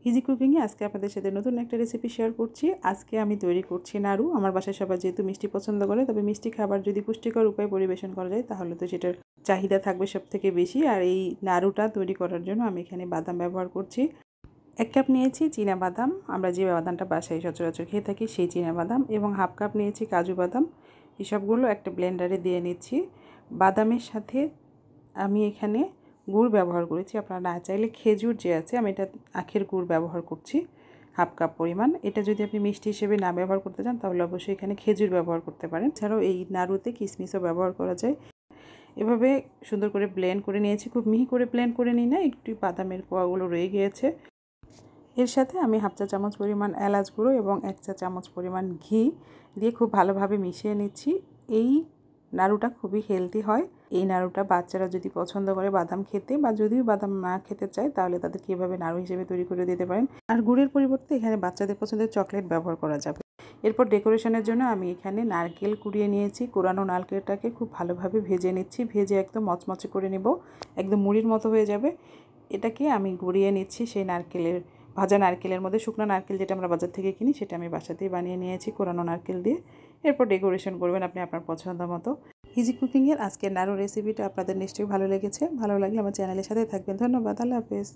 Easy কুকিংয়ে আজকে আপনাদের সাথে নতুন একটা রেসিপি শেয়ার করছি। আজকে আমি তৈরি করছি নাড়ু। আমার বাসায় সবাই যেহেতু মিষ্টি পছন্দ করে, তবে মিষ্টি খাবার যদি পুষ্টিকর উপায়ে পরিবেশন করা যায় তাহলে তো সেটার চাহিদা থাকবে সবথেকে বেশি। আর এই নাড়ুটা তৈরি করার জন্য আমি এখানে বাদাম ব্যবহার করছি। 1 কাপ নিয়েছি চীনা বাদাম, আমরা যে বাদামটা বাসায় সচরাচর খেয়ে থাকি সেই চীনা বাদাম, এবং 1/2 কাপ নিয়েছি কাজু বাদাম। এসবগুলো একটা ব্লেন্ডারে দিয়ে নিচ্ছি। বাদামের সাথে আমি এখানে গুড় ব্যবহার করেছি। আপনারা না চাইলে খেজুর যে আছে, আমি এটা আখের গুড় ব্যবহার করছি 1/2 কাপ পরিমাণ। এটা যদি আপনি মিষ্টি হিসেবে না ব্যবহার করতে চান তাহলে অবশ্যই এখানে খেজুর ব্যবহার করতে পারেন। এছাড়াও এই নাড়ুতে কিশমিশও ব্যবহার করা যায়। এভাবে সুন্দর করে ব্লেন্ড করে নিয়েছি। খুব মিহি করে ব্লেন্ড করে নিই না, একটু বাদামের কোয়াগুলো রয়ে গিয়েছে। এর সাথে আমি 1/2 চা চামচ পরিমাণ এলাচ গুঁড়ো এবং 1 চা চামচ পরিমাণ ঘি দিয়ে খুব ভালোভাবে মিশিয়ে নিচ্ছি। এই নাড়ুটা খুবই হেলদি হয়। এই নাড়ুটা বাচ্চারা যদি পছন্দ করে বাদাম খেতে, বা যদিও বাদাম না খেতে চায়, তাহলে তাদেরকে এভাবে নাড়ু হিসেবে তৈরি করে দিতে পারেন। আর গুড়ের পরিবর্তে এখানে বাচ্চাদের পছন্দের চকলেট ব্যবহার করা যাবে। এরপর ডেকোরেশনের জন্য আমি এখানে নারকেল কুড়িয়ে নিয়েছি। কোরানো নারকেলটাকে খুব ভালোভাবে ভেজে নিচ্ছি। ভেজে একদম মচমচে করে নেব, একদম মুড়ির মতো হয়ে যাবে। এটাকে আমি গুঁড়িয়ে নিচ্ছি সেই ভাজা নারকেলের মধ্যে। শুকনো নারকেল যেটা আমরা বাজার থেকে কিনি সেটা আমি বাসাতেই বানিয়ে নিয়েছি কোরানো নারকেল দিয়ে। এরপর ডেকোরেশন করবেন আপনি আপনার পছন্দ মতো। ইজি কুকিংয়ের আজকের নাড়ু রেসিপিটা আপনাদের নিশ্চয়ই ভালো লেগেছে। ভালো লাগলে আমার চ্যানেলের সাথে থাকবেন। ধন্যবাদ। আল্লাহ হাফেজ।